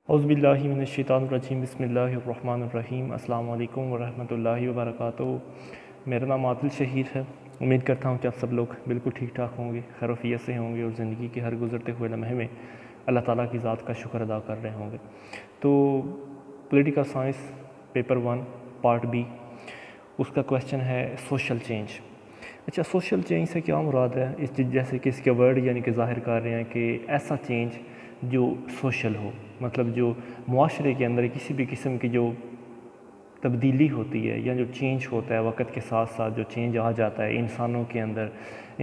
اعوذ باللہ من الشیطان الرجیم بسم اللہ الرحمن الرحیم السلام علیکم ورحمۃ اللہ وبرکاتہ۔ میرا نام عادل شہیر ہے۔ امید کرتا ہوں کہ آپ سب لوگ بالکل ٹھیک ٹھاک ہوں گے، خیر و عافیت سے ہوں گے اور زندگی کے ہر گزرتے ہوئے لمحے میں اللہ تعالیٰ کی ذات کا شکر ادا کر رہے ہوں گے۔ تو political science paper 1 part B, اس کا کویشچن ہے سوشل چینج۔ اچھا، سوشل چینج سے کیا مراد ہے؟ جیسے کہ اس کے ورڈ یعنی کہ ظاہر کر رہے ہیں کہ ایسا چینج جو سوشل ہو، مطلب جو معاشرے کے اندر کسی بھی قسم کی جو تبدیلی ہوتی ہے یا جو چینج ہوتا ہے وقت کے ساتھ ساتھ، جو چینج آ جاتا ہے انسانوں کے اندر،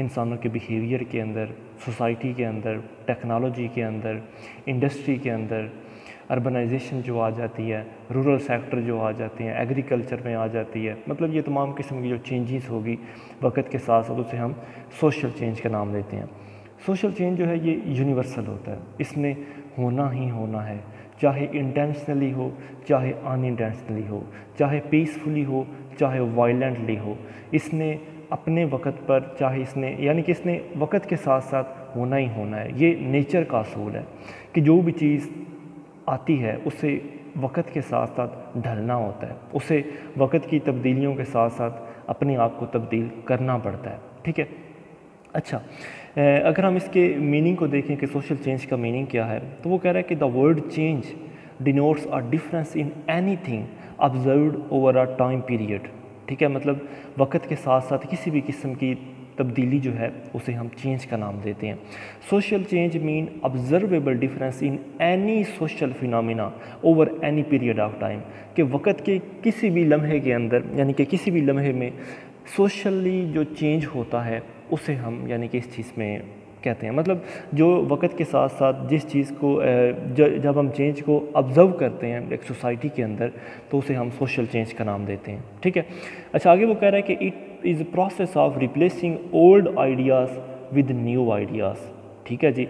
انسانوں کے بیہیویئر کے اندر، سوسائٹی کے اندر، ٹیکنالوجی کے اندر، انڈسٹری کے اندر، اربنائزیشن جو آ جاتی ہے، رورل سیکٹر جو آ جاتی ہیں، ایگریکلچر میں آ جاتی ہے، مطلب یہ تمام قسم کی جو چینجز ہوگی وقت کے ساتھ ساتھ اسے ہم سوشل چینج کا نام دیتے ہیں۔ سوشل چینج جو ہے یہ یونیورسل ہوتا ہے، اس نے ہونا ہی ہونا ہے، چاہے انٹینشنلی ہو چاہے ان انٹینشنلی ہو، چاہے پیسفلی ہو چاہے وائلنٹلی ہو، اس نے اپنے وقت پر چاہے اس نے یعنی کہ اس نے وقت کے ساتھ ساتھ ہونا ہی ہونا ہے۔ یہ نیچر کا اصول ہے کہ جو بھی چیز آتی ہے اسے وقت کے ساتھ ساتھ ڈھلنا ہوتا ہے، اسے وقت کی تبدیلیوں کے ساتھ ساتھ اپنے آپ کو تبدیل کرنا پڑتا ہے، ٹھیک ہے۔ اچھا، اگر ہم اس کے میننگ کو دیکھیں کہ سوشل چینج کا میننگ کیا ہے، تو وہ کہہ رہا ہے کہ the word change denotes a difference in any thing observed over a time period, ٹھیک ہے، مطلب وقت کے ساتھ ساتھ کسی بھی قسم کی تبدیلی جو ہے اسے ہم چینج کا نام دیتے ہیں۔ Social change mean observable difference in any social phenomena over any period of time, کہ وقت کے کسی بھی لمحے کے اندر یعنی کہ کسی بھی لمحے میں سوشلی جو چینج ہوتا ہے اسے ہم یعنی کہ اس چیز میں کہتے ہیں، مطلب جو وقت کے ساتھ ساتھ جس چیز کو جب ہم چینج کو آبزرو کرتے ہیں ایک سوسائٹی کے اندر تو اسے ہم سوشل چینج کا نام دیتے ہیں، ٹھیک ہے۔ اچھا، آگے وہ کہہ رہا ہے کہ it is a process of replacing old ideas with new ideas, ٹھیک ہے جی،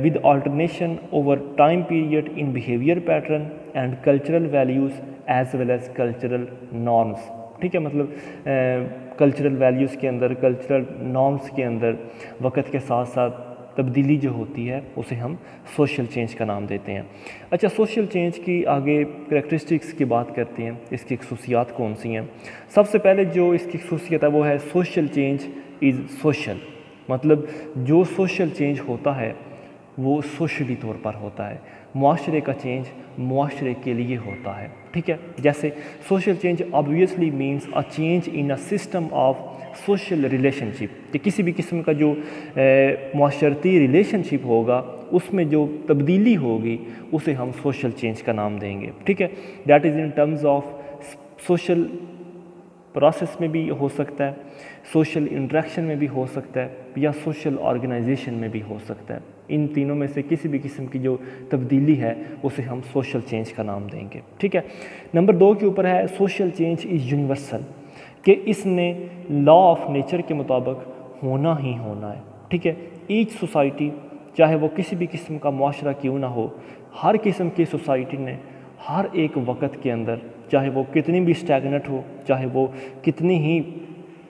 with alternation over time period in behaviour pattern and cultural values as well as cultural norms, ٹھیک ہے، مطلب کلچرل ویلیوز کے اندر، کلچرل نارمس کے اندر وقت کے ساتھ ساتھ تبدیلی جو ہوتی ہے اسے ہم سوشل چینج کا نام دیتے ہیں۔ اچھا، سوشل چینج کی آگے کریکٹرسٹکس کی بات کرتے ہیں، اس کی خصوصیات کون سی ہیں۔ سب سے پہلے جو اس کی خصوصیت ہے وہ ہے سوشل چینج از سوشل، مطلب جو سوشل چینج ہوتا ہے وہ سوشلی طور پر ہوتا ہے، معاشرے کا چینج معاشرے کے لیے ہوتا ہے، ٹھیک ہے۔ جیسے social change obviously means a change in a system of social relationship, کہ کسی بھی قسم کا جو معاشرتی ریلیشن شپ ہوگا اس میں جو تبدیلی ہوگی اسے ہم سوشل چینج کا نام دیں گے، ٹھیک ہے۔ That is in terms of social process میں بھی ہو سکتا ہے، سوشل انٹریکشن میں بھی ہو سکتا ہے، یا سوشل آرگنائزیشن میں بھی ہو سکتا ہے۔ ان تینوں میں سے کسی بھی قسم کی جو تبدیلی ہے اسے ہم سوشل چینج کا نام دیں گے، ٹھیک ہے۔ نمبر 2 کے اوپر ہے سوشل چینج از یونیورسل، کہ اس نے لا آف نیچر کے مطابق ہونا ہی ہونا ہے، ٹھیک ہے۔ ایچ سوسائٹی، چاہے وہ کسی بھی قسم کا معاشرہ کیوں نہ ہو، ہر قسم کی سوسائٹی نے ہر ایک وقت کے اندر، چاہے وہ کتنی بھی اسٹیگنٹ ہو، چاہے وہ کتنی ہی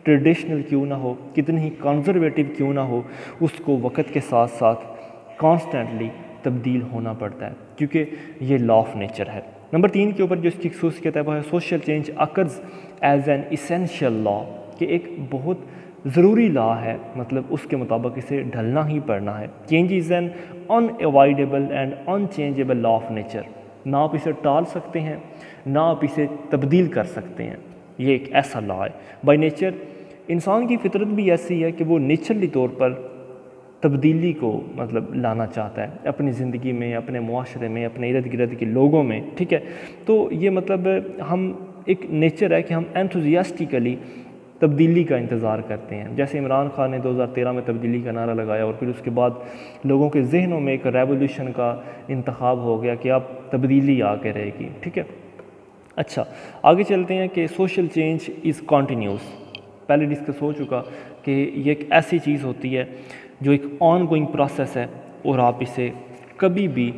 ٹریڈیشنل کیوں نہ ہو، کتنی ہی کنزرویٹو کیوں نہ ہو، اس کو وقت کے ساتھ ساتھ کانسٹنٹلی تبدیل ہونا پڑتا ہے، کیونکہ یہ لا آف نیچر ہے۔ نمبر 3 کے اوپر جو اس کی خصوصیت ہے وہ ہے social change occurs as an essential law, کہ ایک بہت ضروری لا ہے، مطلب اس کے مطابق اسے ڈھلنا ہی پڑنا ہے۔ Change is an unavoidable and unchangeable law of nature, نہ آپ اسے ٹال سکتے ہیں نہ آپ اسے تبدیل کر سکتے ہیں، یہ ایک ایسا لا ہے۔ بائی نیچر انسان کی فطرت بھی ایسی ہے کہ وہ نیچرلی طور پر تبدیلی کو مطلب لانا چاہتا ہے اپنی زندگی میں، اپنے معاشرے میں، اپنے ارد گرد کے لوگوں میں، ٹھیک ہے۔ تو یہ مطلب ہم ایک نیچر ہے کہ ہم انتھوزیاسٹیکلی تبدیلی کا انتظار کرتے ہیں۔ جیسے عمران خان نے 2013 میں تبدیلی کا نعرہ لگایا اور پھر اس کے بعد لوگوں کے ذہنوں میں ایک ریولیوشن کا انتخاب ہو گیا کہ اب تبدیلی آ کے رہے گی، ٹھیک ہے۔ اچھا، آگے چلتے ہیں کہ سوشل چینج از کنٹینیوس، پہلے ڈسکس ہو چکا کہ یہ ایک ایسی چیز ہوتی ہے جو ایک آن گوئنگ پروسیس ہے اور آپ اسے کبھی بھی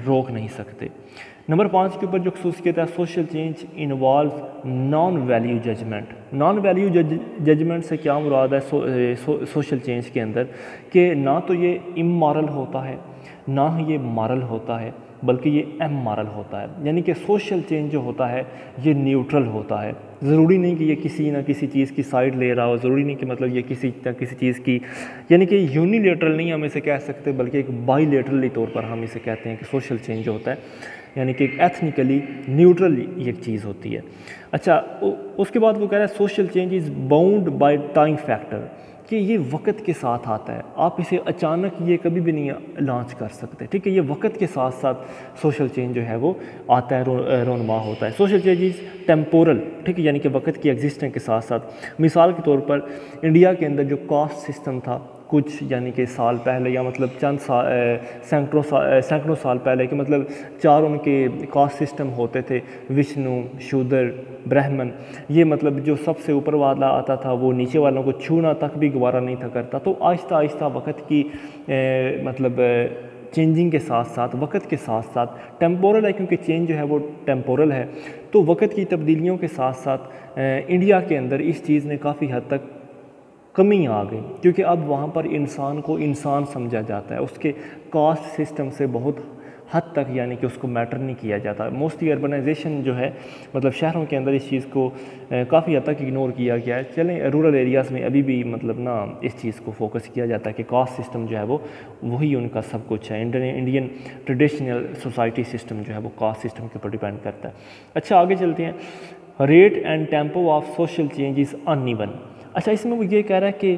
روک نہیں سکتے۔ نمبر 5 کے اوپر جو خصوصیت ہے social change involves non value judgment. Non value judgment سے کیا مراد ہے سوشل چینج کے اندر، کہ نہ تو یہ امورل ہوتا ہے نہ ہی یہ مارل ہوتا ہے، بلکہ یہ امورل ہوتا ہے. یعنی کہ سوشل چینج جو ہوتا ہے یہ نیوٹرل ہوتا ہے. ضروری نہیں کہ یہ کسی نہ کسی چیز کی سائڈ لے رہا ہو, ضروری نہیں کہ مطلب یہ کسی نہ کسی چیز کی, یعنی کہ یونیلیٹرل نہیں ہم اسے کہہ سکتے, بلکہ ایک بائی لیٹرلی طور پر ہم اسے کہتے ہیں کہ سوشل چینج جو ہوتا ہے یعنی کہ ایک ایتھنیکلی نیوٹرل یہ ایک چیز ہوتی ہے. اچھا, اس کے بعد وہ کہہ رہا ہے social change is bound by time factor, کہ یہ وقت کے ساتھ آتا ہے, آپ اسے اچانک یہ کبھی بھی نہیں لانچ کر سکتے. ٹھیک ہے, یہ وقت کے ساتھ ساتھ سوشل چینج جو ہے وہ آتا ہے, رونما ہوتا ہے. سوشل چینج از ٹیمپورل, ٹھیک ہے, یعنی کہ وقت کی ایگزسٹنس کے ساتھ ساتھ. مثال کے طور پر انڈیا کے اندر جو کاسٹ سسٹم تھا کچھ یعنی کہ سال پہلے, یا مطلب چند سینکڑوں سال پہلے, کہ مطلب 4 ان کے کاسٹ سسٹم ہوتے تھے, وشنو, شودر, برہمن. یہ مطلب جو سب سے اوپر والا آتا تھا وہ نیچے والوں کو چھونا تک بھی گوارا نہیں تھا کرتا. تو آہستہ آہستہ وقت کی مطلب چینجنگ کے ساتھ ساتھ, وقت کے ساتھ ساتھ ٹیمپورل ہے, کیونکہ چینج جو ہے وہ ٹیمپورل ہے, تو وقت کی تبدیلیوں کے ساتھ ساتھ انڈیا کے اندر اس چیز نے کافی حد تک کمی آ گئی, کیونکہ اب وہاں پر انسان کو انسان سمجھا جاتا ہے, اس کے کاسٹ سسٹم سے بہت حد تک یعنی کہ اس کو میٹر نہیں کیا جاتا. موسٹلی اربنائزیشن جو ہے مطلب شہروں کے اندر اس چیز کو کافی حد تک اگنور کیا گیا ہے. چلیں رورل ایریاز میں ابھی بھی مطلب نا اس چیز کو فوکس کیا جاتا ہے کہ کاسٹ سسٹم جو ہے وہ وہی ان کا سب کچھ ہے. انڈین ٹریڈیشنل سوسائٹی سسٹم جو ہے وہ کاسٹ سسٹم کے اوپر ڈیپینڈ کرتا ہے. اچھا, آگے چلتے ہیں. Rate and tempo of social change is in even. اچھا, اس میں وہ یہ کہہ رہا ہے کہ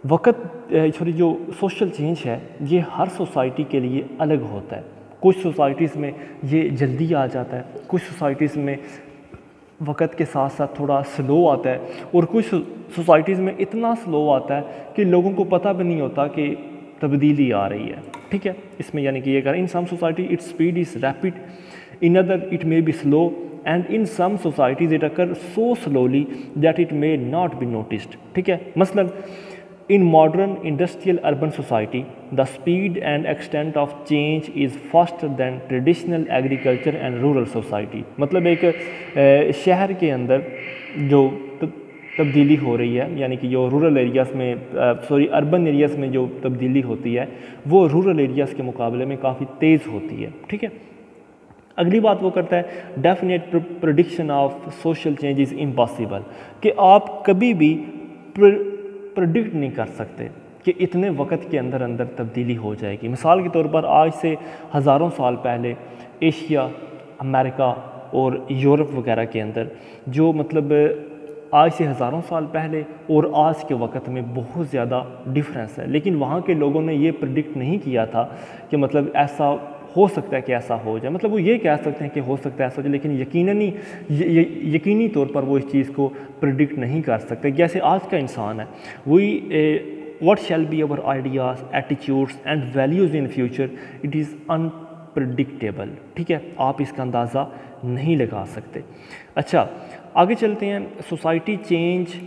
وقت جو سوشل چینج ہے یہ ہر سوسائٹی کے لیے الگ ہوتا ہے. کچھ سوسائٹیز میں یہ جلدی آ جاتا ہے, کچھ سوسائٹیز میں وقت کے ساتھ ساتھ تھوڑا سلو آتا ہے, اور کچھ سوسائٹیز میں اتنا سلو آتا ہے کہ لوگوں کو پتہ بھی نہیں ہوتا کہ تبدیلی آ رہی ہے. ٹھیک ہے, اس میں یعنی کہ یہ کہہ رہا ہے in some society its speed is rapid, in other it may be slow, and in some societies it occurs so slowly that it may not be noticed. ٹھیک ہے, مثلا in modern industrial urban society the speed and extent of change is faster than traditional agriculture and rural society. مطلب ایک شہر کے اندر جو تبدیلی ہو رہی ہے یعنی کہ جو رورل ایریاز میں اربن ایریاز میں جو تبدیلی ہوتی ہے وہ رورل ایریاز کے مقابلے میں کافی تیز ہوتی ہے. ٹھیک ہے, اگلی بات وہ کرتا ہے definite prediction of social change is impossible, کہ آپ کبھی بھی پریڈکٹ نہیں کر سکتے کہ اتنے وقت کے اندر اندر تبدیلی ہو جائے گی. مثال کے طور پر آج سے ہزاروں سال پہلے ایشیا, امریکہ اور یورپ وغیرہ کے اندر جو مطلب آج سے ہزاروں سال پہلے اور آج کے وقت میں بہت زیادہ ڈفرینس ہے, لیکن وہاں کے لوگوں نے یہ پریڈکٹ نہیں کیا تھا کہ مطلب ایسا ہو سکتا ہے کہ ایسا ہو جائے. مطلب وہ یہ کہہ سکتے ہیں کہ ہو سکتا ہے ایسا ہو جائے, لیکن یقینی طور پر وہ اس چیز کو پریڈکٹ نہیں کر سکتے. جیسے آج کا انسان ہے, وہی واٹ شیل بی اور ideas, attitudes and values in future, it is unpredictable. ٹھیک ہے, آپ اس کا اندازہ نہیں لگا سکتے. اچھا, آگے چلتے ہیں. Society change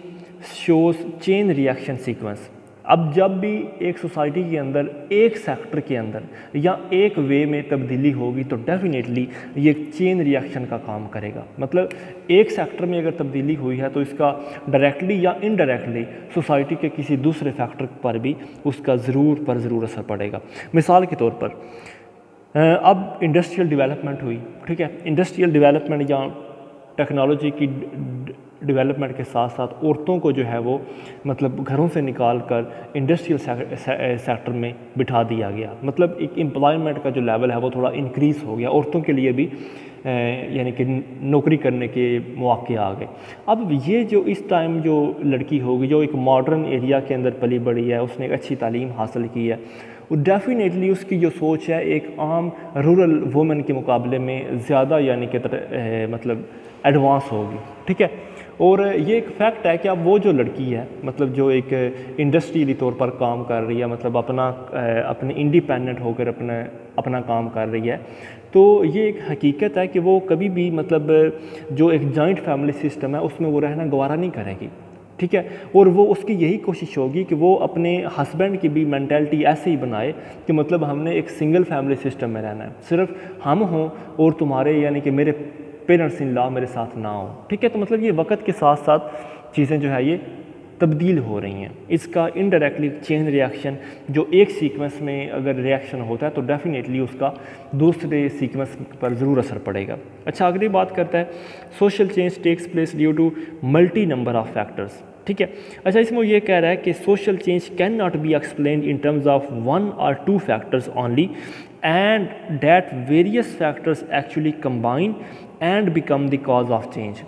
shows chain reaction sequence. اب جب بھی ایک سوسائٹی کے اندر ایک سیکٹر کے اندر یا ایک وے میں تبدیلی ہوگی تو ڈیفینیٹلی یہ چین ریئیکشن کا کام کرے گا. مطلب ایک سیکٹر میں اگر تبدیلی ہوئی ہے تو اس کا ڈائریکٹلی یا انڈائریکٹلی سوسائٹی کے کسی دوسرے فیکٹر پر بھی اس کا ضرور اثر پڑے گا. مثال کے طور پر اب انڈسٹریل ڈیولپمنٹ ہوئی. ٹھیک ہے, انڈسٹریل ڈیولپمنٹ یا ٹیکنالوجی کی ڈیولپمنٹ کے ساتھ ساتھ عورتوں کو جو ہے وہ مطلب گھروں سے نکال کر انڈسٹریل سیکٹر میں بٹھا دیا گیا. مطلب ایک امپلائمنٹ کا جو لیول ہے وہ تھوڑا انکریز ہو گیا, عورتوں کے لیے بھی یعنی کہ نوکری کرنے کے مواقع آ گئے. اب یہ جو اس ٹائم جو لڑکی ہوگی جو ایک ماڈرن ایریا کے اندر پلی بڑھی ہے, اس نے ایک اچھی تعلیم حاصل کی ہے, وہ ڈیفینیٹلی اس کی جو سوچ ہے ایک عام رورل وومن کے مقابلے میں زیادہ یعنی کہ مطلب ایڈوانس ہوگی. ٹھیک ہے, اور یہ ایک فیکٹ ہے کہ اب وہ جو لڑکی ہے مطلب جو ایک انڈسٹریلی طور پر کام کر رہی ہے, مطلب اپنے انڈیپینڈنٹ ہو کر اپنا کام کر رہی ہے, تو یہ ایک حقیقت ہے کہ وہ کبھی بھی مطلب جو ایک جوائنٹ فیملی سسٹم ہے اس میں وہ رہنا گوارا نہیں کرے گی. ٹھیک ہے, اور وہ اس کی یہی کوشش ہوگی کہ وہ اپنے ہسبینڈ کی بھی مینٹلٹی ایسے ہی بنائے کہ مطلب ہم نے ایک سنگل فیملی سسٹم میں رہنا ہے, صرف ہم ہوں اور تمہارے یعنی کہ میرے پیرنٹس ان لا میرے ساتھ نہ ہوں. ٹھیک ہے, تو مطلب یہ وقت کے ساتھ ساتھ چیزیں جو ہے یہ تبدیل ہو رہی ہیں. اس کا انڈائریکٹلی چین ریاکشن جو ایک سیکوینس میں اگر ریاکشن ہوتا ہے تو ڈیفینیٹلی اس کا دوسرے سیکوینس پر ضرور اثر پڑے گا. اچھا اگلی بات کرتا ہے social change takes place due to multi number of factors. ٹھیک ہے. اچھا اس میں یہ کہہ رہا ہے کہ social change can not be explained in terms of 1 or 2 factors only and that various factors actually combine and become the cause of change.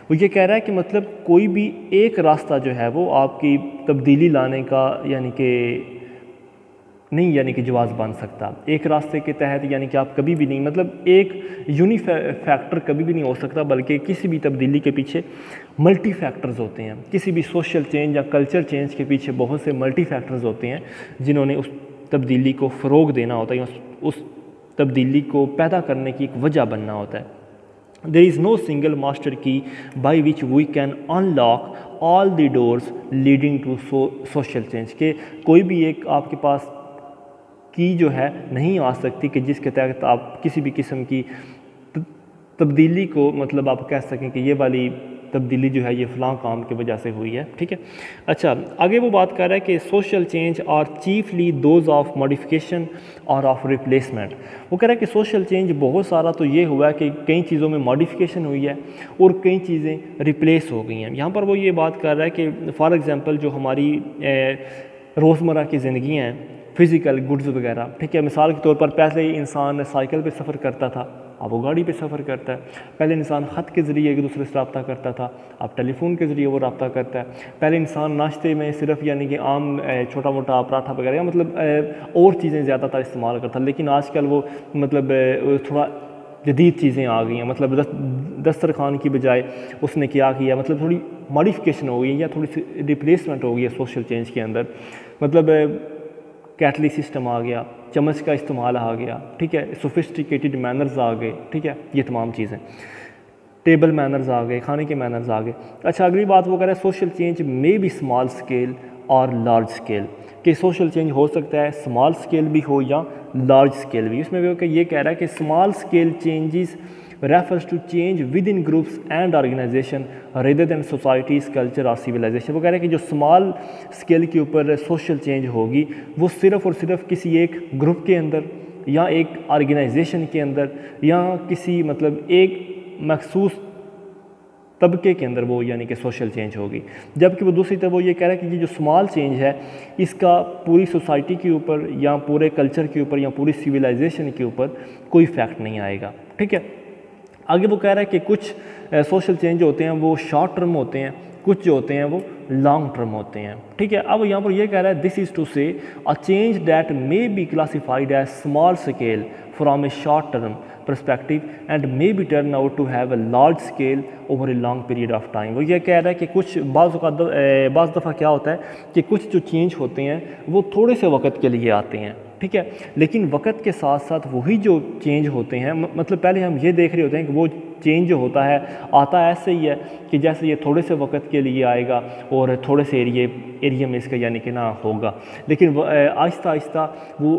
وہ یہ کہہ رہا ہے کہ مطلب کوئی بھی ایک راستہ جو ہے وہ آپ کی تبدیلی لانے کا یعنی کہ جواز بن سکتا. ایک راستے کے تحت یعنی کہ آپ کبھی بھی نہیں مطلب ایک فیکٹر کبھی بھی نہیں ہو سکتا بلکہ کسی بھی تبدیلی کے پیچھے ملٹی فیکٹرز ہوتے ہیں. کسی بھی سوشل چینج یا کلچر چینج کے پیچھے بہت سے ملٹی فیکٹرز ہوتے ہیں جنہوں نے اس تبدیلی کو فروغ دینا ہوتا ہے یا اس تبدیلی کو پیدا کرنے کی ایک وجہ بننا ہوتا ہے. There is no single master key by which we can unlock all the doors leading to social change. کہ کوئی بھی ایک آپ کے پاس کی جو ہے نہیں آ سکتی کہ جس کے تحت آپ کسی بھی قسم کی تبدیلی کو مطلب آپ کہہ سکیں کہ یہ والی تبدیلی جو ہے یہ فلاں کام کی وجہ سے ہوئی ہے. ٹھیک ہے. اچھا آگے وہ بات کر رہا ہے کہ social change are chiefly those of modification or of replacement. وہ کہہ رہا ہے کہ سوشل چینج بہت سارا تو یہ ہوا ہے کہ کئی چیزوں میں ماڈیفیکیشن ہوئی ہے اور کئی چیزیں ریپلیس ہو گئی ہیں. یہاں پر وہ یہ بات کر رہا ہے کہ فار ایگزامپل جو ہماری روزمرہ کی زندگیاں ہیں فزیکل گڈز وغیرہ. ٹھیک ہے. مثال کے طور پر پہلے انسان سائیکل پہ سفر کرتا تھا اب وہ گاڑی پہ سفر کرتا ہے. پہلے انسان خط کے ذریعے ایک دوسرے سے رابطہ کرتا تھا اب ٹیلی فون کے ذریعے وہ رابطہ کرتا ہے. پہلے انسان ناشتے میں صرف یعنی کہ عام چھوٹا موٹا پراٹھا وغیرہ مطلب اور چیزیں زیادہ تر استعمال کرتا لیکن آج کل وہ مطلب تھوڑا جدید چیزیں آ گئی ہیں. مطلب دسترخوان کی بجائے اس نے کیا مطلب تھوڑی ماڈیفیکیشن ہو گئی ہے یا تھوڑی سی ریپلیسمنٹ ہو گئی ہے سوشل چینج کے اندر. مطلب کیٹلی سسٹم آ گیا چمچ کا استعمال آ گیا. ٹھیک ہے. سوفسٹیکیٹڈ مینرز آ گئے. ٹھیک ہے. یہ تمام چیزیں ٹیبل مینرز آ گئے کھانے کے مینرز آ گئے. اچھا اگلی بات وہ کہہ رہا ہے سوشل چینج میں بی اسمال اسکیل اور لارج اسکیل کہ سوشل چینج ہو سکتا ہے اسمال اسکیل بھی ہو یا لارج اسکیل بھی. اس میں یہ کہہ رہا ہے کہ small scale changes refers to change within groups and organization rather than societies, culture or civilization. وہ کہہ رہے ہیں کہ جو اسمال اسکیل کے اوپر سوشل چینج ہوگی وہ صرف اور صرف کسی ایک گروپ کے اندر یا ایک آرگنائزیشن کے اندر یا کسی مطلب ایک مخصوص طبقے کے اندر وہ یعنی کہ سوشل چینج ہوگی. جبکہ وہ دوسری طرف وہ یہ کہہ رہا ہے کہ یہ جو اسمال چینج ہے اس کا پوری سوسائٹی کے اوپر یا پورے کلچر کے اوپر یا پوری سویلائزیشن کے اوپر کوئی فیکٹ نہیں آئے گا. ٹھیک ہے. آگے وہ کہہ رہا ہے کہ کچھ سوشل چینج ہوتے ہیں وہ شارٹ ٹرم ہوتے ہیں کچھ جو ہوتے ہیں وہ لانگ ٹرم ہوتے ہیں. ٹھیک ہے. اب یہاں پر یہ کہہ رہا ہے دس is to say a change that may be classified as small scale from a short term perspective and may be turn out to have a large scale over a long period of time. وہ یہ کہہ رہا ہے کہ کچھ بعض دفعہ کیا ہوتا ہے کہ کچھ جو چینج ہوتے ہیں وہ تھوڑے سے وقت کے لیے آتے ہیں. ٹھیک ہے. لیکن وقت کے ساتھ ساتھ وہی جو چینج ہوتے ہیں مطلب پہلے ہم یہ دیکھ رہے ہوتے ہیں کہ وہ چینج جو ہوتا ہے آتا ایسے ہی ہے کہ جیسے یہ تھوڑے سے وقت کے لیے آئے گا اور تھوڑے سے ایریا میں اس کا یعنی کہ نہ ہوگا لیکن آہستہ آہستہ وہ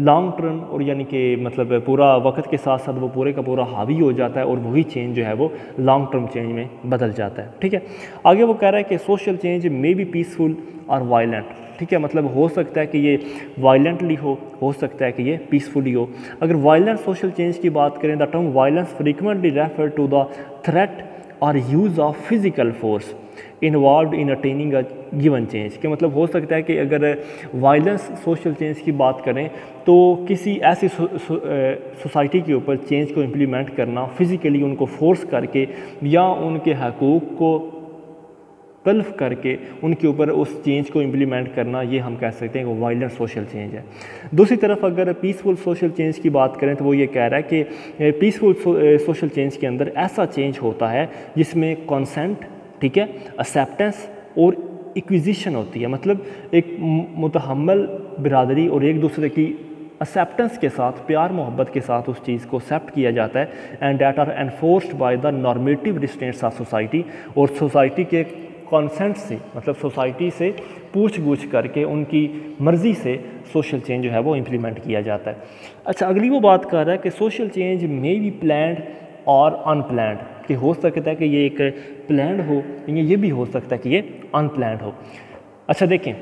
لانگ ٹرم اور یعنی کہ مطلب پورا وقت کے ساتھ ساتھ وہ پورے کا پورا حاوی ہو جاتا ہے اور وہی چینج جو ہے وہ لانگ ٹرم چینج میں بدل جاتا ہے. ٹھیک ہے. آگے وہ کہہ رہا ہے کہ social change may be peaceful or violent. ٹھیک ہے. مطلب ہو سکتا ہے کہ یہ وائلنٹلی ہو سکتا ہے کہ یہ پیسفلی ہو. اگر وائلنٹ سوشل چینج کی بات کریں the term violence frequently refer to the threat or use of physical force involved in attaining a given change کہ مطلب ہو سکتا ہے کہ اگر وائلنس سوشل چینج کی بات کریں تو کسی ایسی سوسائٹی کے اوپر چینج کو امپلیمنٹ کرنا فزیکلی ان کو فورس کر کے یا ان کے حقوق کو تلف کر کے ان کے اوپر اس چینج کو امپلیمنٹ کرنا یہ ہم کہہ سکتے ہیں کہ وائلنٹ سوشل چینج ہے. دوسری طرف اگر پیسفل سوشل چینج کی بات کریں تو وہ یہ کہہ رہا ہے کہ پیسفل سوشل چینج کے اندر ایسا چینج ہوتا ہے جس میں کنسنٹ ٹھیک ہے ایکسیپٹنس اور ایکویزیشن ہوتی ہے. مطلب ایک متحمل برادری اور ایک دوسرے کی ایکسیپٹنس کے ساتھ پیار محبت کے ساتھ اس چیز کو ایکسیپٹ کیا جاتا ہے and that are enforced by the normative restraints of society اور سوسائٹی کے کانسنٹ سے مطلب سوسائٹی سے پوچھ گچھ کر کے ان کی مرضی سے سوشل چینج جو ہے وہ امپلیمنٹ کیا جاتا ہے. اچھا اگلی وہ بات کر رہا ہے کہ سوشل چینج میں بی پلانڈ اور ان پلانڈ کہ ہو سکتا ہے کہ یہ ایک پلانڈ ہو، یہ بھی ہو سکتا ہے کہ یہ ان پلانڈ ہو۔ اچھا دیکھیں،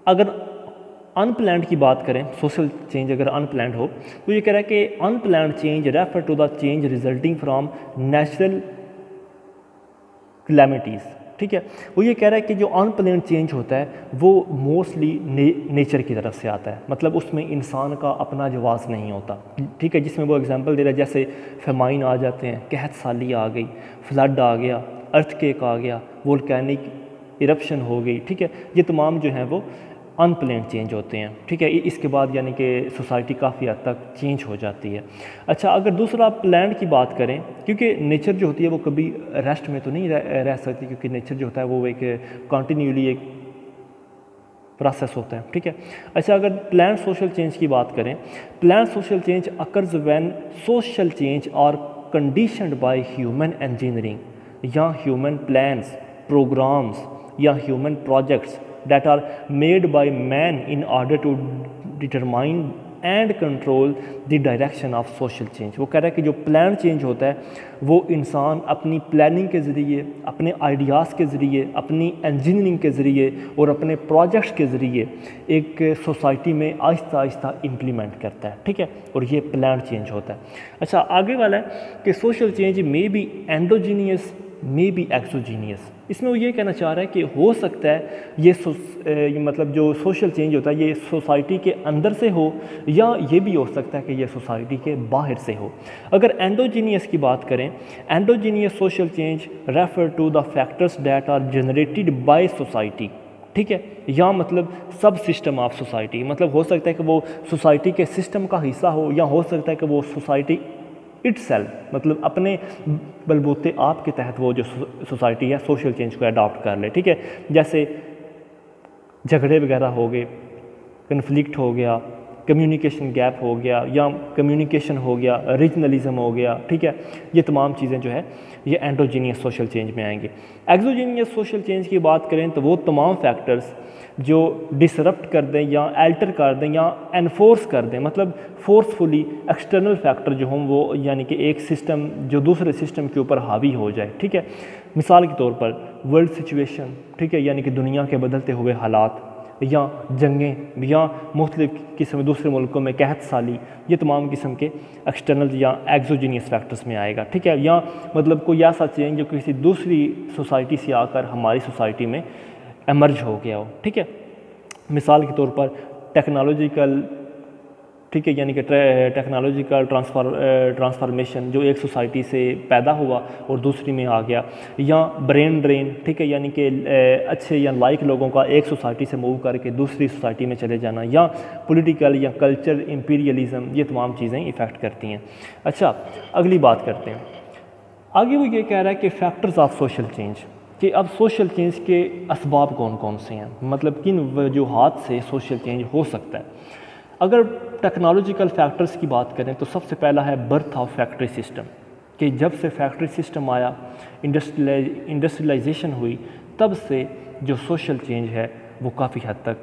اگر ان پلانڈ کی بات کریں، سوشل چینج اگر ان پلانڈ ہو تو یہ کہہ رہا ہے کہ unplanned change refer to the change resulting from natural calamities, ٹھیک ہے۔ وہ یہ کہہ رہا ہے کہ جو ان پلانڈ چینج ہوتا ہے وہ موسٹلی نیچر کی طرف سے آتا ہے، مطلب اس میں انسان کا اپنا جواز نہیں ہوتا، ٹھیک ہے۔ جس میں وہ اگزامپل دے رہا ہے جیسے فیمائن آ جاتے ہیں، قحط سالی آ گئی، فلڈ آ گیا، ارتھ کیک آ گیا، وولکینک ایرپشن ہو گئی، ٹھیک ہے۔ یہ تمام جو ہیں وہ ان پلانڈ چینج ہوتے ہیں، ٹھیک ہے۔ اس کے بعد یعنی کہ سوسائٹی کافی حد تک چینج ہو جاتی ہے۔ اچھا اگر دوسرا پلانڈ کی بات کریں، کیونکہ نیچر جو ہوتی ہے وہ کبھی ریسٹ میں تو نہیں رہ سکتی، کیونکہ نیچر جو ہوتا ہے وہ ایک کنٹینیولی ایک پروسیس ہوتا ہے، ٹھیک ہے۔ اچھا اگر پلانڈ سوشل چینج کی بات کریں، planned social change occurs when social change are conditioned by human engineering یا ہیومن پلانس، پروگرامز یا human projects that are made by man in order to determine and control the direction of social change۔ وہ کہہ رہا ہے کہ جو plan change ہوتا ہے وہ انسان اپنی پلاننگ کے ذریعے، اپنے آئیڈیاز کے ذریعے، اپنی انجینئرنگ کے ذریعے اور اپنے پروجیکٹس کے ذریعے ایک سوسائٹی میں آہستہ آہستہ امپلیمنٹ کرتا ہے، ٹھیک ہے، اور یہ پلان چینج ہوتا ہے۔ اچھا آگے والا ہے کہ social change may be endogenous may be exogenous۔ اس میں وہ یہ کہنا چاہ رہا ہے کہ ہو سکتا ہے یہ مطلب جو سوشل چینج ہوتا ہے یہ سوسائٹی کے اندر سے ہو، یا یہ بھی ہو سکتا ہے کہ یہ سوسائٹی کے باہر سے ہو۔ اگر اینڈوجینیس کی بات کریں، endogenous social change refer to the factors that are generated by society, ٹھیک ہے، یا مطلب سب سسٹم آف سوسائٹی، مطلب ہو سکتا ہے کہ وہ سوسائٹی کے سسٹم کا حصہ ہو، یا ہو سکتا ہے کہ وہ سوسائٹی اٹ سیلف مطلب اپنے بلبوتے آپ کے تحت وہ جو سوسائٹی ہے سوشل چینج کو اڈاپٹ کر لے، ٹھیک ہے۔ جیسے جھگڑے وغیرہ ہو گئے، کنفلکٹ ہو گیا، کمیونیکیشن گیپ ہو گیا، یا کمیونیکیشن ہو گیا، ریجنلزم ہو گیا، ٹھیک ہے۔ یہ تمام چیزیں جو ہے یہ اینڈوجینیس سوشل چینج میں آئیں گے۔ ایگزوجینیس سوشل چینج کی بات کریں تو وہ تمام فیکٹرز جو ڈسرپٹ کر دیں یا الٹر کر دیں یا انفورس کر دیں، مطلب فورسفلی ایکسٹرنل فیکٹر جو ہوں وہ یعنی کہ ایک سسٹم جو دوسرے سسٹم کے اوپر حاوی ہو جائے، ٹھیک ہے۔ مثال کے طور پر ورلڈ سچویشن، ٹھیک ہے، یعنی کہ دنیا کے بدلتے ہوئے حالات، یا جنگیں، یا مختلف قسم دوسرے ملکوں میں قحط سالی، یہ تمام قسم کے ایکسٹرنل یا ایگزوجینیس فیکٹرز میں آئے گا، ٹھیک ہے۔ یا مطلب کوئی ایسا چینج جو کسی دوسری سوسائٹی سے آ کر ہماری سوسائٹی میں ایمرج ہو گیا ہو، ٹھیک ہے۔ مثال کے طور پر ٹیکنالوجیکل، ٹھیک ہے، یعنی کہ ٹیکنالوجیکل ٹرانسفارمیشن جو ایک سوسائٹی سے پیدا ہوا اور دوسری میں آ گیا، یا برین ڈرین، ٹھیک ہے، یعنی کہ اچھے یا لائق لوگوں کا ایک سوسائٹی سے موو کر کے دوسری سوسائٹی میں چلے جانا، یا پولیٹیکل یا کلچر امپیریلزم، یہ تمام چیزیں ایفیکٹ کرتی ہیں۔ اچھا اگلی بات کرتے ہیں، آگے وہ یہ کہہ رہا ہے کہ فیکٹرز آف سوشل چینج، کہ اب سوشل چینج کے اسباب کون کون سے ہیں، مطلب کن وجوہات سے سوشل چینج ہو سکتا ہے۔ اگر ٹیکنالوجیکل فیکٹرز کی بات کریں تو سب سے پہلا ہے برتھ آف فیکٹری سسٹم، کہ جب سے فیکٹری سسٹم آیا، انڈسٹریلائزیشن ہوئی، تب سے جو سوشل چینج ہے وہ کافی حد تک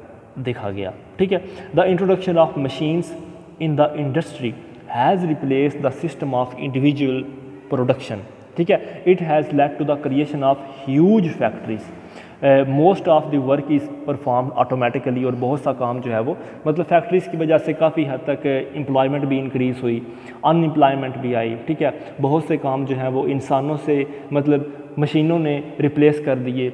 دیکھا گیا، ٹھیک ہے۔ The introduction of machines in the industry has replace the system of individual production, ٹھیک ہے۔ It has lead to the creation of huge factories, most of the work is perform automatically, اور بہت سا کام جو ہے وہ مطلب فیکٹریز کی وجہ سے کافی حد تک امپلائمنٹ بھی انکریز ہوئی، ان امپلائمنٹ بھی آئی، ٹھیک ہے۔ بہت سے کام جو ہیں وہ انسانوں سے مطلب مشینوں نے ریپلیس کر دیے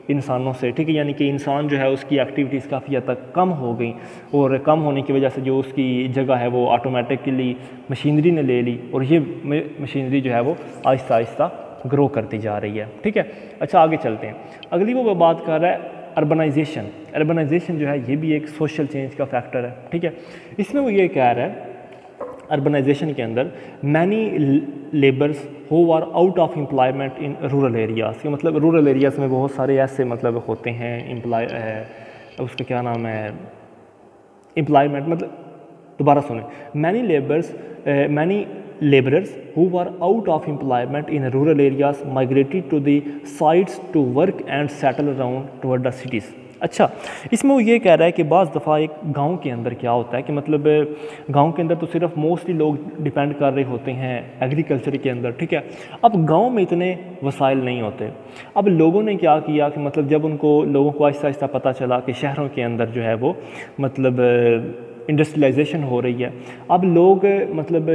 انسانوں سے، ٹھیک ہے، یعنی کہ انسان جو ہے اس کی ایکٹیویٹیز کافی حد تک کم ہو گئیں، اور کم ہونے کی وجہ سے جو اس کی جگہ ہے وہ آٹومیٹکلی مشینری نے لے لی، اور یہ مشینری جو ہے وہ آہستہ آہستہ گرو کرتی جا رہی ہے، ٹھیک ہے۔ اچھا آگے چلتے ہیں، اگلی وہ بات کر رہا ہے اربنائزیشن۔ اربنائزیشن جو ہے یہ بھی ایک سوشل چینج کا فیکٹر ہے، ٹھیک ہے۔ اس میں وہ یہ کہہ رہا ہے اربنائزیشن کے اندر many labours who are out of employment in rural areas, کہ مطلب رورل ایریاز میں بہت سارے ایسے مطلب ہوتے ہیں اس کا کیا نام ہے امپلائمنٹ، مطلب دوبارہ سنیں، many laborers who were out of employment in rural areas migrated to the sites to work and settle around toward the cities۔ اچھا، اس میں وہ یہ کہہ رہا ہے کہ بعض دفعہ ایک گاؤں کے اندر کیا ہوتا ہے کہ مطلب گاؤں کے اندر تو صرف موسٹلی لوگ ڈیپینڈ کر رہے ہوتے ہیں ایگریکلچر کے اندر، ٹھیک ہے، اب گاؤں میں اتنے وسائل نہیں ہوتے. اب لوگوں نے کیا کیا کہ مطلب جب لوگوں کو آہستہ آہستہ پتہ چلا کہ شہروں کے اندر جو ہے وہ مطلب انڈسٹریلائزیشن ہو رہی ہے، اب لوگ مطلب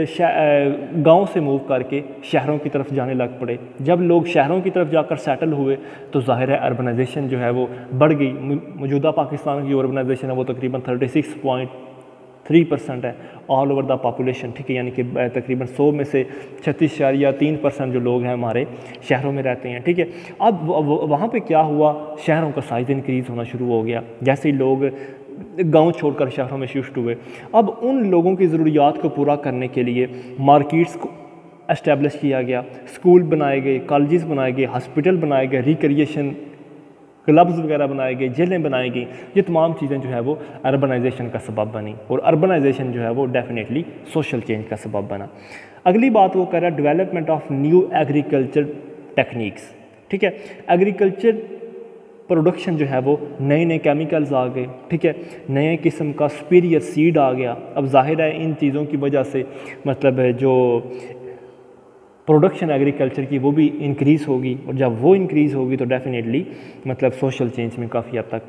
گاؤں سے موو کر کے شہروں کی طرف جانے لگ پڑے. جب لوگ شہروں کی طرف جا کر سیٹل ہوئے تو ظاہر ہے اربنائزیشن جو ہے وہ بڑھ گئی. موجودہ پاکستان کی اربنائزیشن ہے وہ تقریباً 36.3% ہے آل اوور دا پاپولیشن، ٹھیک ہے، یعنی کہ تقریباً 100 میں سے 36.3% جو لوگ ہیں ہمارے شہروں میں رہتے ہیں، ٹھیک ہے. اب وہاں پہ کیا ہوا، شہروں کا سائز انکریز ہونا شروع ہو گیا جیسے ہی لوگ گاؤں چھوڑ کر شہروں میں شفٹ ہوئے. اب ان لوگوں کی ضروریات کو پورا کرنے کے لیے مارکیٹس کو اسٹیبلش کیا گیا، اسکول بنائے گئے، کالجز بنائے گئے، ہاسپٹل بنائے گئے، ریکریشن کلبز وغیرہ بنائے گئے، جیلیں بنائی گئیں. یہ تمام چیزیں جو ہے وہ اربنائزیشن کا سبب بنی، اور اربنائزیشن جو ہے وہ ڈیفینیٹلی سوشل چینج کا سبب بنا. اگلی بات وہ کہہ رہا ہے development of new agriculture techniques, ٹھیک ہے. ایگریکلچر پروڈکشن جو ہے وہ نئے کیمیکلز آ گئے، ٹھیک ہے، نئے قسم کا سپیریئر سیڈ آ گیا. اب ظاہر ہے ان چیزوں کی وجہ سے مطلب جو پروڈکشن ایگریکلچر کی وہ بھی انکریز ہوگی، اور جب وہ انکریز ہوگی تو ڈیفینیٹلی مطلب سوشل چینج میں کافی حد تک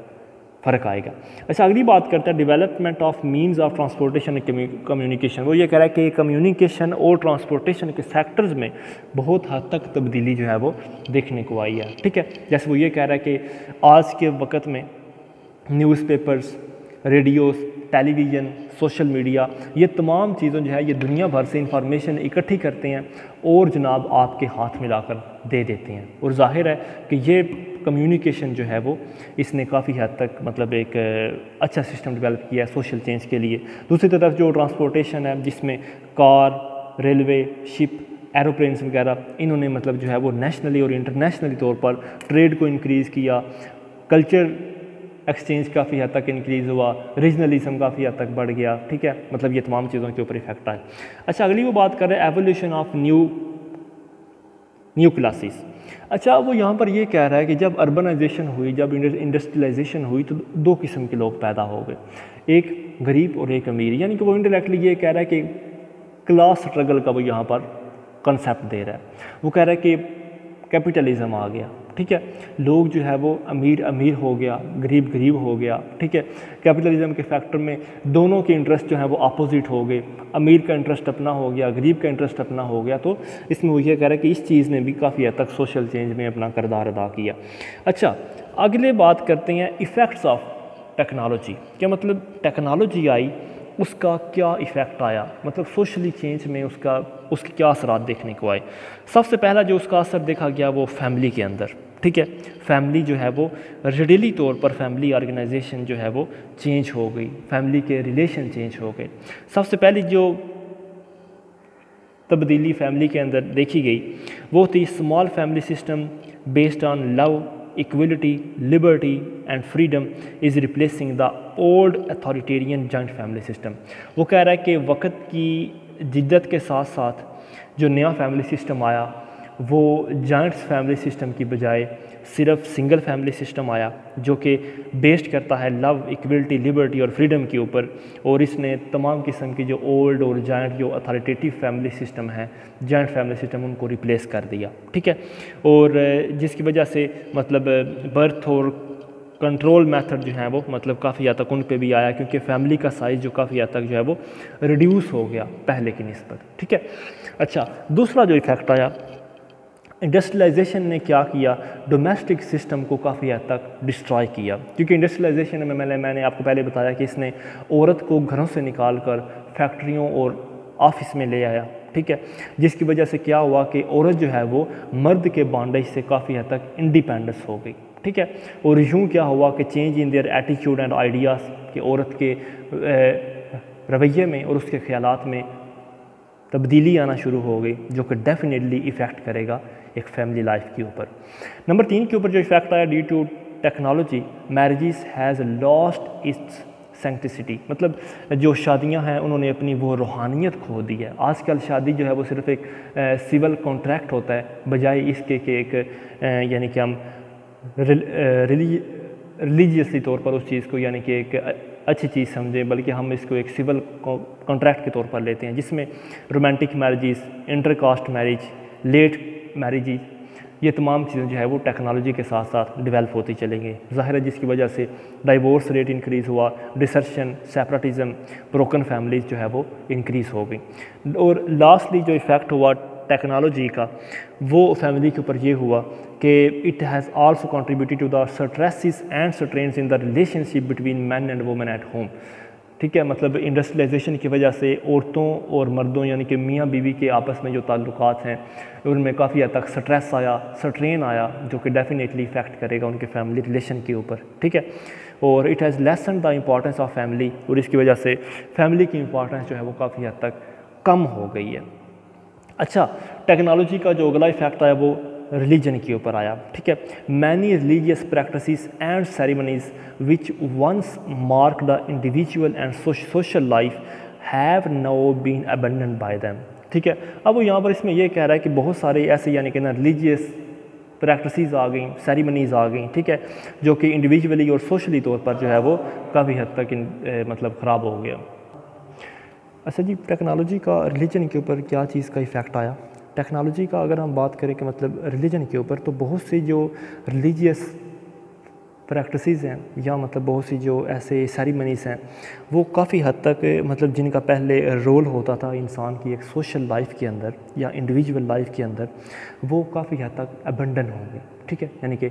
فرق آئے گا. اچھا، اگلی بات کرتا ہے development of means of transportation communication. وہ یہ کہہ رہا ہے کہ کمیونیکیشن اور ٹرانسپورٹیشن کے سیکٹرز میں بہت حد تک تبدیلی جو ہے وہ دیکھنے کو آئی ہے، ٹھیک ہے. جیسے وہ یہ کہہ رہا ہے کہ آج کے وقت میں نیوز پیپرز، ریڈیوز، ٹیلی ویژن، سوشل میڈیا، یہ تمام چیزوں جو ہے یہ دنیا بھر سے انفارمیشن اکٹھی کرتے ہیں اور جناب آپ کے ہاتھ میں لا کر دے دیتے ہیں. اور ظاہر ہے کہ یہ کمیونیکیشن جو ہے وہ اس نے کافی حد تک مطلب ایک اچھا سسٹم ڈیولپ کیا ہے سوشل چینج کے لیے. دوسری طرف جو ٹرانسپورٹیشن ہے جس میں کار، ریلوے، شپ، ایروپلینس وغیرہ، انہوں نے مطلب جو ہے وہ نیشنلی اور انٹرنیشنلی طور پر ٹریڈ کو انکریز کیا. کلچر ایکسچینج کافی حد تک انکریز ہوا، ریجنلزم کافی حد تک بڑھ گیا، ٹھیک ہے. مطلب یہ تمام چیزوں کے اوپر ایفیکٹ آئے. اچھا، اگلی وہ بات کر رہے ہیں ایولیوشن آف نیو کلاسز. اچھا، وہ یہاں پر یہ کہہ رہا ہے کہ جب اربنائزیشن ہوئی، جب انڈسٹریلائزیشن ہوئی تو دو قسم کے لوگ پیدا ہو گئے، ایک غریب اور ایک امیر. یعنی کہ وہ انڈائریکٹلی یہ کہہ رہا ہے کہ کلاس سٹرگل کا وہ یہاں پر کنسیپٹ دے رہا ہے. وہ کہہ رہا ہے کہ کیپٹلزم آ گیا، ٹھیک ہے، لوگ جو ہے وہ امیر ہو گیا، غریب ہو گیا، ٹھیک ہے. کیپٹلزم کے فیکٹر میں دونوں کے انٹرسٹ جو ہیں وہ اپوزٹ ہو گئے، امیر کا انٹرسٹ اپنا ہو گیا، غریب کا انٹرسٹ اپنا ہو گیا. تو اس میں وہ یہ کہہ رہا ہے کہ اس چیز نے بھی کافی حد تک سوشل چینج میں اپنا کردار ادا کیا. اچھا، اگلے بات کرتے ہیں ایفیکٹس آف ٹیکنالوجی. کیا مطلب ٹیکنالوجی آئی، اس کا کیا ایفیکٹ آیا، مطلب سوشلی چینج میں اس کے کیا اثرات دیکھنے کو آئے. سب سے پہلا جو اس کا اثر دیکھا گیا وہ فیملی کے اندر، ٹھیک ہے. فیملی جو ہے وہ ریڈیلی طور پر فیملی آرگنائزیشن جو ہے وہ چینج ہو گئی، فیملی کے ریلیشن چینج ہو گئے. سب سے پہلی جو تبدیلی فیملی کے اندر دیکھی گئی وہ تھی small family system based on love, equality, liberty and freedom is replacing the old authoritarian joint family system. وہ کہہ رہا ہے کہ وقت کی جدت کے ساتھ ساتھ جو نیا فیملی سسٹم آیا وہ جوائنٹ فیملی سسٹم کی بجائے صرف سنگل فیملی سسٹم آیا جو کہ بیسڈ کرتا ہے لو، ایکویلٹی، لبرٹی اور فریڈم کے اوپر. اور اس نے تمام قسم کی جو اولڈ اور جوائنٹ جو اتھارٹیٹیو فیملی سسٹم ہے، جوائنٹ فیملی سسٹم، ان کو ریپلیس کر دیا، ٹھیک ہے. اور جس کی وجہ سے مطلب برتھ اور کنٹرول میتھڈ جو ہیں وہ مطلب کافی حد تک ان پہ بھی آیا، کیونکہ فیملی کا سائز جو کافی حد تک جو ہے وہ ریڈیوس ہو گیا پہلے کی نسبت، ٹھیک ہے. اچھا، دوسرا جو ایفیکٹ آیا انڈسٹریلائزیشن نے کیا کیا، ڈومیسٹک سسٹم کو کافی حد تک ڈسٹرائے کیا. کیونکہ انڈسٹریلائزیشن میں نے آپ کو پہلے بتایا کہ اس نے عورت کو گھروں سے نکال کر فیکٹریوں اور آفس میں لے آیا، ٹھیک ہے. جس کی وجہ سے کیا ہوا کہ عورت جو ہے وہ مرد کے بانڈیج سے کافی حد تک انڈیپینڈنس ہو گئی، ٹھیک ہے. اور یوں کیا ہوا کہ change in their attitude and ideas, کہ عورت کے رویے میں اور اس کے خیالات میں تبدیلی آنا شروع ہو گئی، جو کہ ڈیفینیٹلی ایفیکٹ کرے گا ایک فیملی لائف کے اوپر. نمبر 3 کے اوپر جو ایفیکٹ آیا، due to technology marriages has lost its sanctity. مطلب جو شادیاں ہیں انہوں نے اپنی وہ روحانیت کھو دی ہے. آج کل شادی جو ہے وہ صرف ایک سول کانٹریکٹ ہوتا ہے، بجائے اس کے کہ ایک یعنی کہ ہم ریلیجیسلی طور پر اس چیز کو یعنی کہ ایک اچھی چیز سمجھیں، بلکہ ہم اس کو ایک سول کانٹریکٹ کے طور پر لیتے ہیں، جس میں romantic marriages, intercaste marriage, late marriages, یہ تمام چیزیں جو ہے وہ ٹیکنالوجی کے ساتھ ساتھ ڈیولپ ہوتی چلیں گئی، ظاہر ہے جس کی وجہ سے ڈائیورس ریٹ انکریز ہوا، ڈسرشن، سیپریٹزم، بروکن فیملیز جو ہے وہ انکریز ہو گئی۔ اور لاسٹلی جو ایفیکٹ ہوا ٹیکنالوجی کا وہ فیملی کے اوپر یہ ہوا کہ it has also contributed to the stresses and strains in the relationship between men and women at home, ٹھیک ہے، مطلب انڈسٹریلائزیشن کی وجہ سے عورتوں اور مردوں یعنی کہ میاں بیوی کے آپس میں جو تعلقات ہیں ان میں کافی حد تک سٹریس آیا، سٹرین آیا، جو کہ ڈیفینیٹلی افیکٹ کرے گا ان کے فیملی ریلیشن کے اوپر، ٹھیک ہے، اور it has lesson the importance of family, اور اس کی وجہ سے فیملی کی امپورٹنس جو ہے وہ کافی حد تک کم ہو گئی ہے۔ اچھا، ٹیکنالوجی کا جو اگلا ایفیکٹ آیا وہ ریلیجن کے اوپر آیا، ٹھیک ہے، many religious practices and ceremonies which once mark the individual and social life have now been abandoned by them, ٹھیک ہے۔ اب وہ یہاں پر اس میں یہ کہہ رہا ہے کہ بہت سارے ایسے یعنی کہ نا ریلیجیس پریکٹسز آ گئیں، سیریمنیز آ گئیں، ٹھیک ہے، جو کہ انڈیویجولی اور سوشلی طور پر جو ہے وہ کافی حد تک مطلب خراب ہو گیا۔ اچھا جی، ٹیکنالوجی کا ریلیجن کے اوپر کیا چیز کا ایفیکٹ آیا؟ ٹیکنالوجی کا اگر ہم بات کریں کہ مطلب ریلیجن کے اوپر، تو بہت سی جو ریلیجیس پریکٹسز ہیں یا مطلب بہت سی جو ایسے سیریمنیز ہیں وہ کافی حد تک مطلب جن کا پہلے رول ہوتا تھا انسان کی ایک سوشل لائف کے اندر یا انڈیویجول لائف کے اندر، وہ کافی حد تک ابنڈن ہو گئی، ٹھیک ہے، یعنی کہ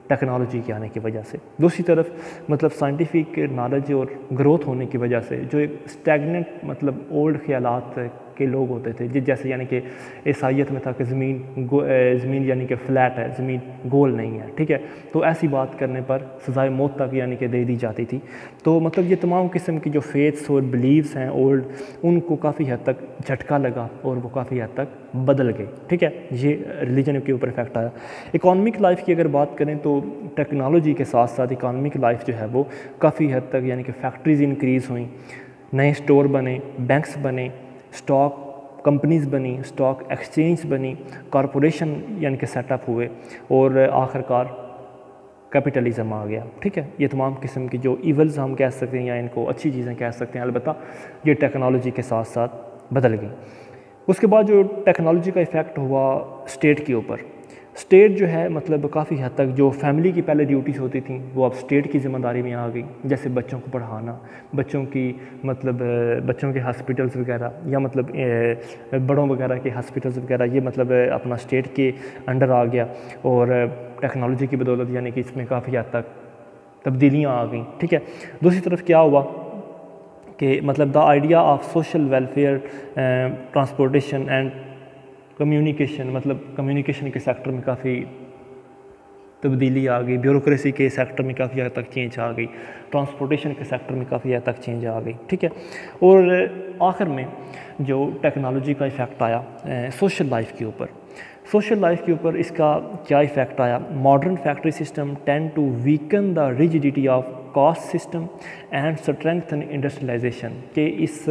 ٹیکنالوجی کے آنے کی وجہ سے۔ دوسری طرف مطلب سائنٹیفک نالج اور گروتھ ہونے کی وجہ سے جو ایک اسٹیگننٹ مطلب اولڈ خیالات کے لوگ ہوتے تھے، جیسے یعنی کہ عیسائیت میں تھا کہ زمین یعنی کہ فلیٹ ہے، زمین گول نہیں ہے، ٹھیک ہے، تو ایسی بات کرنے پر سزائے موت تک یعنی کہ دے دی جاتی تھی۔ تو مطلب یہ تمام قسم کی جو فیتھس اور بلیفس ہیں اولڈ، ان کو کافی حد تک جھٹکا لگا اور وہ کافی حد تک بدل گئی، ٹھیک ہے، یہ ریلیجن کے اوپر افیکٹ آیا۔ اکانومک لائف کی اگر بات کریں تو ٹیکنالوجی کے ساتھ ساتھ اکانومک لائف جو ہے وہ کافی حد تک یعنی کہ فیکٹریز انکریز ہوئیں، نئے اسٹور بنے، بینکس بنے، اسٹاک کمپنیز بنی، اسٹاک ایکسچینج بنی، کارپوریشن یعنی کہ سیٹ اپ ہوئے، اور آخر کار کیپٹلزم آ گیا، ٹھیک ہے۔ یہ تمام قسم کی جو ایولز ہم کہہ سکتے ہیں یا ان کو اچھی چیزیں کہہ سکتے ہیں، البتہ یہ ٹیکنالوجی کے ساتھ ساتھ بدل گئی۔ اس کے بعد جو ٹیکنالوجی کا ایفیکٹ ہوا اسٹیٹ کے اوپر، اسٹیٹ جو ہے مطلب کافی حد تک جو فیملی کی پہلے ڈیوٹیز ہوتی تھیں وہ اب اسٹیٹ کی ذمہ داری میں آ گئی، جیسے بچوں کو پڑھانا، بچوں کی مطلب بچوں کے ہاسپٹلز وغیرہ یا مطلب بڑوں وغیرہ کے ہاسپٹلز وغیرہ، یہ مطلب اپنا اسٹیٹ کے انڈر آ گیا، اور ٹیکنالوجی کی بدولت یعنی کہ اس میں کافی حد تک تبدیلیاں آ گئیں، ٹھیک ہے۔ دوسری طرف کیا ہوا کہ مطلب the idea of social welfare, transportation and communication, مطلب کمیونیکیشن کے سیکٹر میں کافی تبدیلی آ گئی، بیوروکریسی کے سیکٹر میں کافی حد تک چینج آ گئی، ٹرانسپورٹیشن کے سیکٹر میں کافی حد تک چینج آ گئی، ٹھیک ہے۔ اور آخر میں جو ٹیکنالوجی کا ایفیکٹ آیا سوشل لائف کے اوپر، سوشل لائف کے اوپر اس کا کیا ایفیکٹ آیا؟ Modern factory system tend to weaken the rigidity of caste system and strengthen industrialization, کہ اس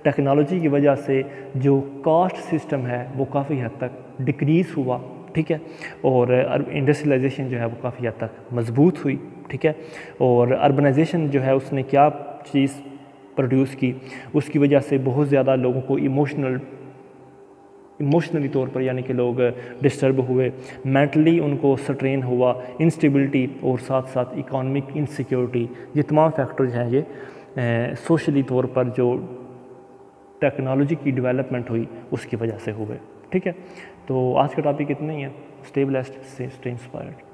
ٹیکنالوجی کی وجہ سے جو کاسٹ سسٹم ہے وہ کافی حد تک ڈکریز ہوا، ٹھیک ہے، اور انڈسٹریلائزیشن جو ہے وہ کافی حد تک مضبوط ہوئی، ٹھیک ہے، اور اربنائزیشن جو ہے اس نے کیا چیز پروڈیوس کی، اس کی وجہ سے بہت زیادہ لوگوں کو ایموشنلی طور پر یعنی کہ لوگ ڈسٹرب ہوئے، مینٹلی ان کو سٹرین ہوا، انسٹیبلٹی اور ساتھ ساتھ اکانومک انسیکیورٹی، یہ تمام فیکٹرز ہیں یہ سوشلی طور پر جو ٹیکنالوجی کی ڈیولپمنٹ ہوئی اس کی وجہ سے ہوئے، ٹھیک ہے۔ تو آج کا ٹاپک اتنا ہی ہے، اسٹے بلیسڈ، اسٹے انسپائرڈ۔